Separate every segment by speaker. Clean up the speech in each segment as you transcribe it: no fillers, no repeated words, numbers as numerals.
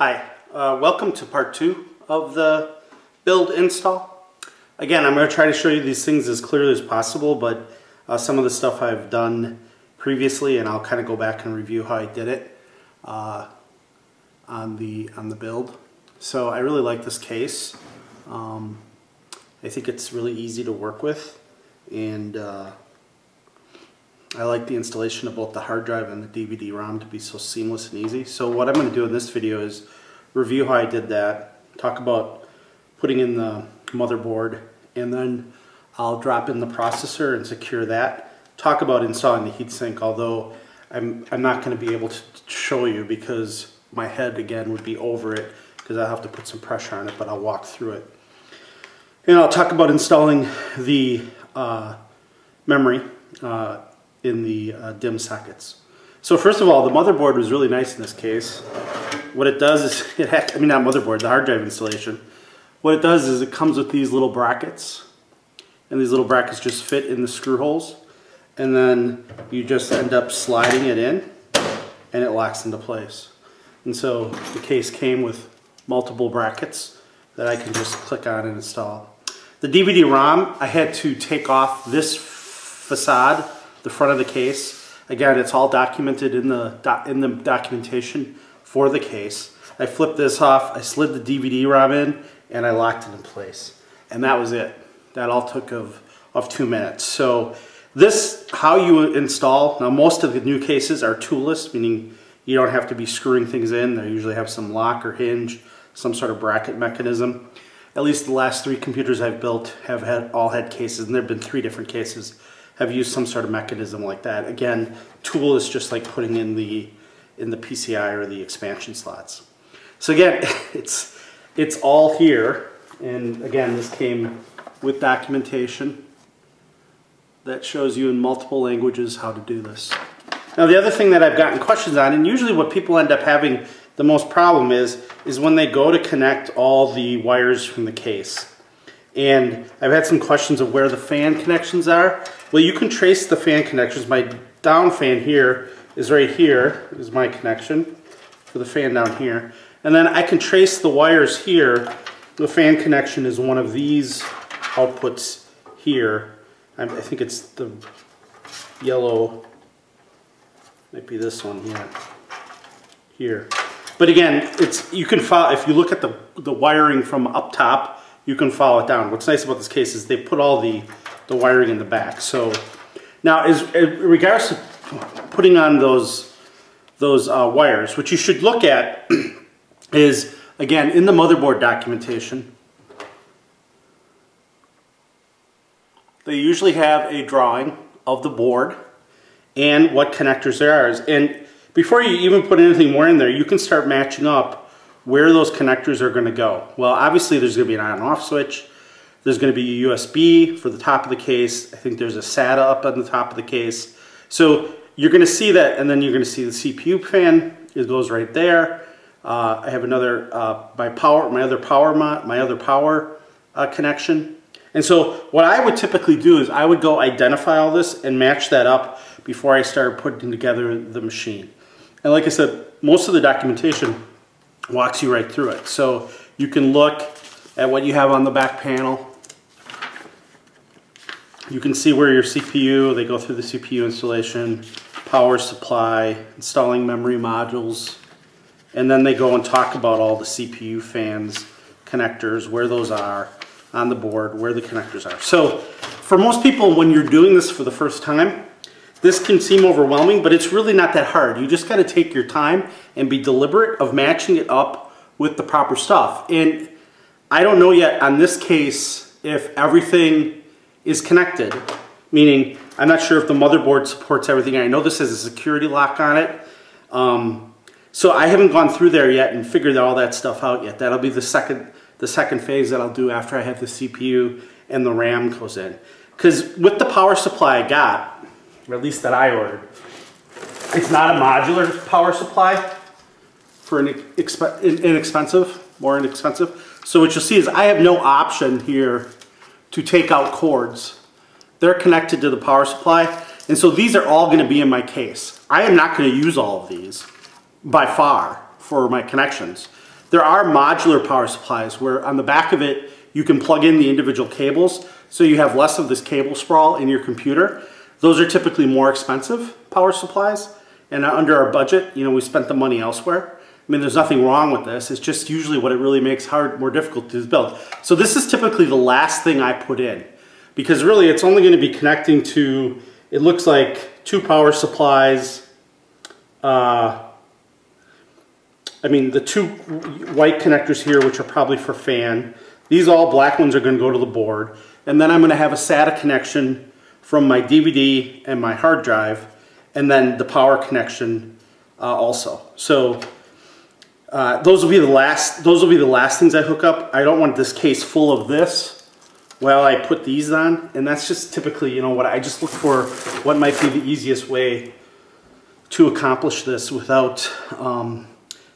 Speaker 1: Hi, welcome to part 2 of the build install. Again, I'm going to try to show you these things as clearly as possible, but some of the stuff I've done previously, and I'll kind of go back and review how I did it on the build. So I really like this case. I think it's really easy to work with, and I like the installation of both the hard drive and the DVD-ROM to be so seamless and easy. So what I'm going to do in this video is review how I did that, talk about putting in the motherboard, and then I'll drop in the processor and secure that. Talk about installing the heatsink, although I'm not going to be able to show you because my head again would be over it because I'll have to put some pressure on it, but I'll walk through it. And I'll talk about installing the memory in the DIMM sockets. So first of all, the motherboard was really nice in this case. What it does is, not motherboard, the hard drive installation. What it does is it comes with these little brackets, and these little brackets just fit in the screw holes, and then you just end up sliding it in, and it locks into place. And so the case came with multiple brackets that I can just click on and install. The DVD-ROM, I had to take off this facade, the front of the case. Again, it's all documented in the documentation for the case. I flipped this off, I slid the DVD-ROM in, and I locked it in place. And that was it. That all took of 2 minutes. So this, how you install, now most of the new cases are toolless, meaning you don't have to be screwing things in. They usually have some lock or hinge, some sort of bracket mechanism. At least the last 3 computers I've built have all had cases, and there have been 3 different cases have used some sort of mechanism like that. Again, tool is just like putting in the PCI or the expansion slots. So again, it's all here, and again, this came with documentation that shows you in multiple languages how to do this. Now the other thing that I've gotten questions on, and usually what people end up having the most problem is when they go to connect all the wires from the case. And I've had some questions of where the fan connections are. Well, you can trace the fan connections. My down fan here is right here, is my connection for the fan down here. And then I can trace the wires here. The fan connection is one of these outputs here. I think it's the yellow, might be this one here. But again, you can follow, if you look at the wiring from up top, you can follow it down. What's nice about this case is they put all the wiring in the back. So now, in regards to putting on those wires, what you should look at is, again, in the motherboard documentation, they usually have a drawing of the board and what connectors there are. And before you even put anything more in there, you can start matching up where those connectors are going to go. Well, obviously there's going to be an on and off switch. There's going to be a USB for the top of the case. I think there's a SATA up on the top of the case. So you're going to see that, and then you're going to see the CPU fan. It goes right there. I have another my other power connection. And so what I would typically do is I would go identify all this and match that up before I started putting together the machine. And like I said, most of the documentation walks you right through it. So you can look at what you have on the back panel. You can see where your CPU, they go through the CPU installation, power supply, installing memory modules, and then they go and talk about all the CPU fans, connectors, where those are on the board, where the connectors are. So for most people, when you're doing this for the first time, this can seem overwhelming, but it's really not that hard. You just got to take your time and be deliberate of matching it up with the proper stuff. And I don't know yet on this case if everything is connected, meaning I'm not sure if the motherboard supports everything. I know this has a security lock on it. So I haven't gone through there yet and figured all that stuff out yet. That'll be the second phase that I'll do after I have the CPU and the RAM goes in. Because with the power supply I got, or at least that I ordered, it's not a modular power supply for more inexpensive. So what you'll see is I have no option here to take out cords. They're connected to the power supply, and so these are all going to be in my case. I am not going to use all of these by far for my connections. There are modular power supplies where on the back of it, you can plug in the individual cables so you have less of this cable sprawl in your computer. Those are typically more expensive power supplies, and under our budget, you know, we spent the money elsewhere. I mean, there's nothing wrong with this. It's just usually what it really makes more difficult to build. So this is typically the last thing I put in, because really it's only going to be connecting to, it looks like 2 power supplies. I mean, the 2 white connectors here, which are probably for fan. These all black ones are going to go to the board. And then I'm going to have a SATA connection from my DVD and my hard drive, and then the power connection also. So those will be the last things I hook up. I don't want this case full of this while I put these on, and that's just typically, you know, what I just look for, what might be the easiest way to accomplish this without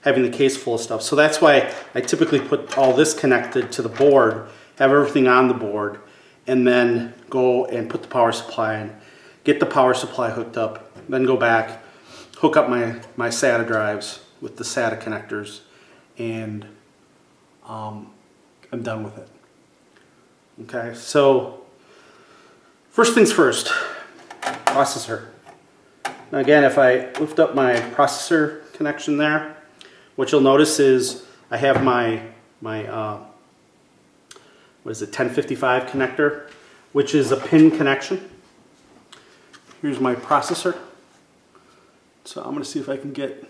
Speaker 1: having the case full of stuff. So that's why I typically put all this connected to the board, have everything on the board, and then go and put the power supply in, get the power supply hooked up, then go back, hook up my SATA drives with the SATA connectors, and I'm done with it. Okay, so first things first, processor. Now again, if I lift up my processor connection there, what you'll notice is I have my what is it, 1055 connector, which is a pin connection. Here's my processor. So I'm going to see if I can get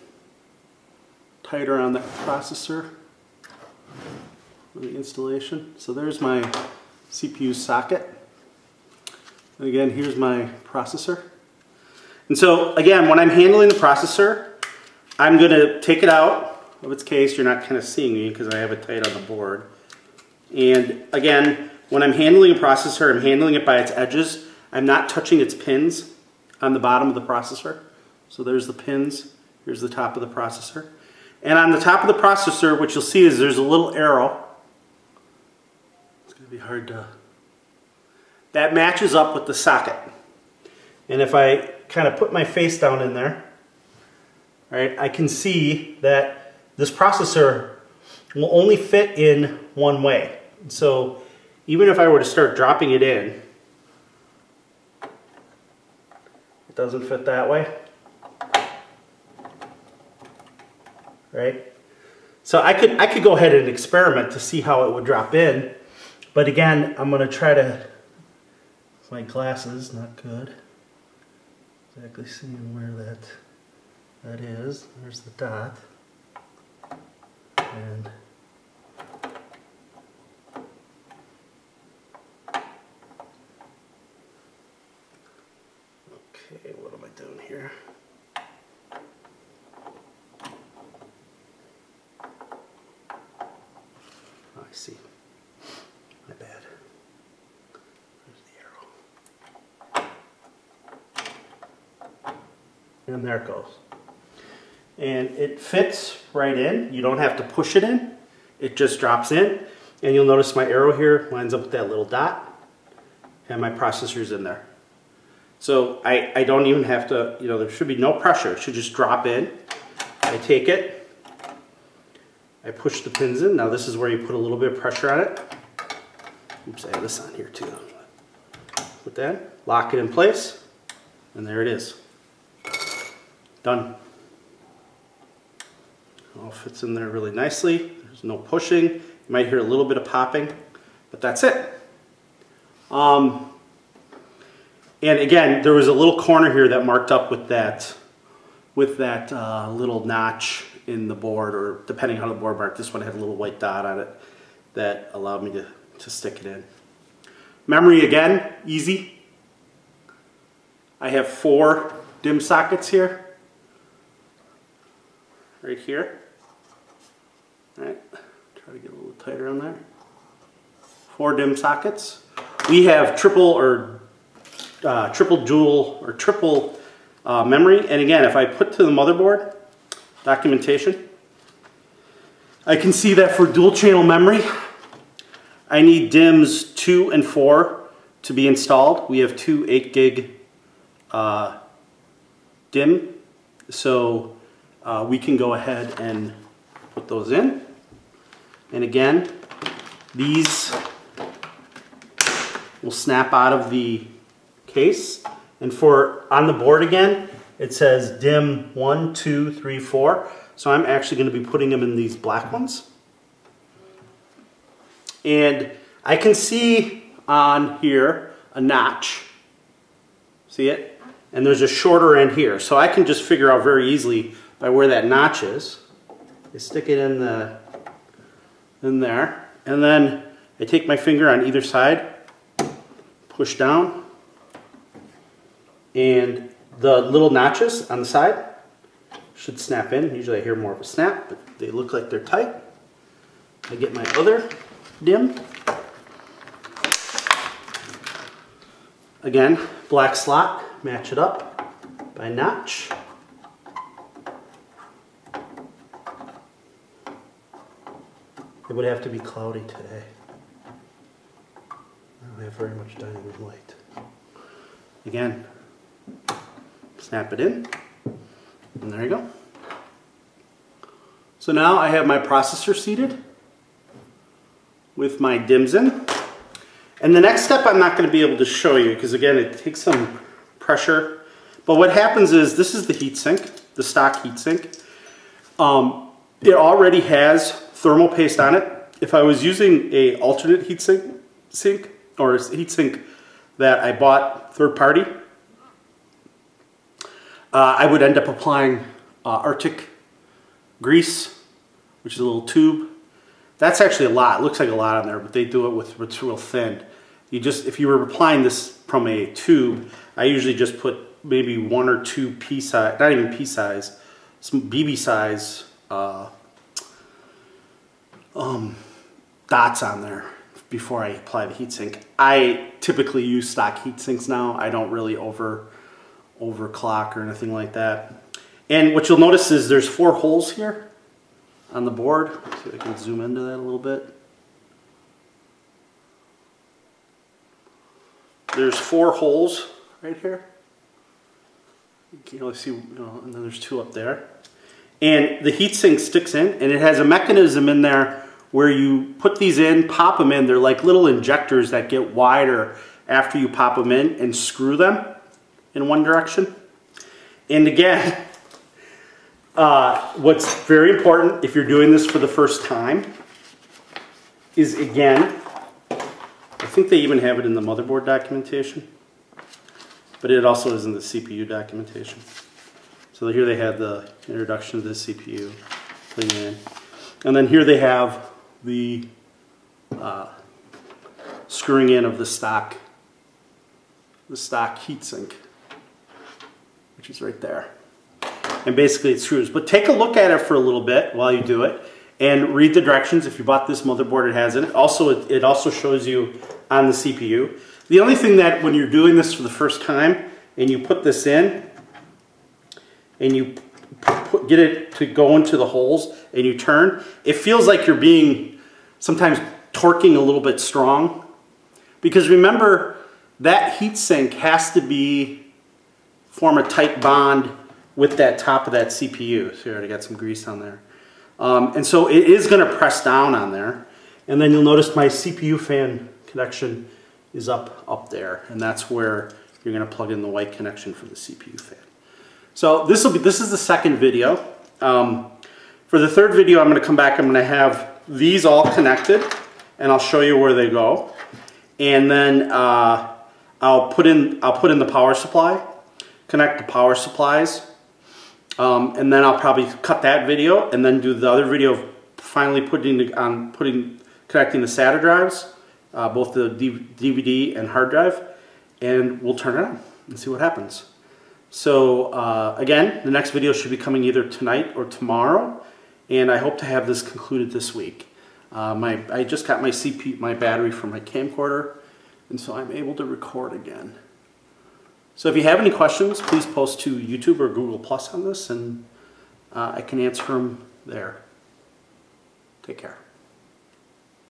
Speaker 1: tighter on that processor for the installation. So there's my CPU socket. And again, here's my processor. And so again, when I'm handling the processor, I'm going to take it out of its case. You're not kind of seeing me because I have it tight on the board. And again, when I'm handling a processor, I'm handling it by its edges. I'm not touching its pins on the bottom of the processor. So there's the pins, here's the top of the processor. And on the top of the processor, what you'll see is there's a little arrow. It's going to be hard to... That matches up with the socket. And if I kind of put my face down in there, right, I can see that this processor will only fit in one way. So even if I were to start dropping it in, it doesn't fit that way. Right? So I could go ahead and experiment to see how it would drop in, but again, I'm going to try to, my glasses, not good, exactly seeing where that is. There's the dot, and okay, what am I doing here? I see. My bad. There's the arrow. And there it goes. And it fits right in. You don't have to push it in. It just drops in. And you'll notice my arrow here lines up with that little dot. And my processor's in there. So I don't even have to, you know, there should be no pressure. It should just drop in. I take it. I push the pins in. Now this is where you put a little bit of pressure on it. Oops, I have this on here too. Put that, lock it in place, and there it is. Done. All fits in there really nicely. There's no pushing. You might hear a little bit of popping, but that's it. And again, there was a little corner here that marked up with that little notch in the board, or depending on how the board marked. This one had a little white dot on it that allowed me to stick it in. Memory, again, easy. I have 4 DIMM sockets here, right here. All right, try to get a little tighter on there. 4 DIMM sockets. We have triple dual or triple memory, and again, if I put to the motherboard documentation, I can see that for dual channel memory, I need DIMMs 2 and 4 to be installed. We have 2 8 gig DIMM, so we can go ahead and put those in. And again, these will snap out of the case. And for on the board again, it says DIM 1, 2, 3, 4. So I'm actually going to be putting them in these black ones. And I can see on here a notch. See it? And there's a shorter end here. So I can just figure out very easily by where that notch is. I stick it in there. And then I take my finger on either side, push down, and the little notches on the side should snap in. Usually I hear more of a snap, but they look like they're tight. I get my other DIM. Again, black slot, match it up by notch. It would have to be cloudy today. I don't have very much dining room light. Again, snap it in, and there you go. So now I have my processor seated with my DIMMs in. And the next step I'm not going to be able to show you because again it takes some pressure. But what happens is this is the heatsink, the stock heatsink. It already has thermal paste on it. If I was using a alternate heatsink or a heatsink that I bought third party, I would end up applying Arctic grease, which is a little tube. That's actually a lot. It looks like a lot on there, but they do it with it's real thin. If you were applying this from a tube, I usually just put maybe 1 or 2 pea size, not even pea size, some BB size dots on there before I apply the heatsink. I typically use stock heatsinks now. I don't really overclock or anything like that. And what you'll notice is there's 4 holes here on the board. Let's see if I can zoom into that a little bit. There's 4 holes right here. You can really see, and then there's 2 up there. And the heatsink sticks in, and it has a mechanism in there where you put these in, pop them in. They're like little injectors that get wider after you pop them in and screw them in one direction. And again, what's very important if you're doing this for the first time is, again, I think they even have it in the motherboard documentation, but it also is in the CPU documentation. So here they have the introduction to the CPU thing in. And then here they have the screwing in of the stock heatsink, which is right there. And basically it screws. But take a look at it for a little bit while you do it and read the directions. If you bought this motherboard, it has it. It also shows you on the CPU. The only thing that when you're doing this for the first time and you put this in and you get it to go into the holes and you turn, it feels like you're being sometimes torquing a little bit strong. Because remember, that heatsink has to form a tight bond with that top of that CPU. So I already got some grease on there. And so it is going to press down on there. And then you'll notice my CPU fan connection is up there. And that's where you're going to plug in the white connection for the CPU fan. So this is the second video. For the third video, I'm going to come back. I'm going to have these all connected, and I'll show you where they go. And then I'll put in the power supply, connect the power supplies, and then I'll probably cut that video and then do the other video of finally connecting the SATA drives, both the DVD and hard drive, and we'll turn it on and see what happens. So again, the next video should be coming either tonight or tomorrow, and I hope to have this concluded this week. I just got my battery from my camcorder, and so I'm able to record again. So if you have any questions, please post to YouTube or Google Plus on this, and I can answer them there. Take care.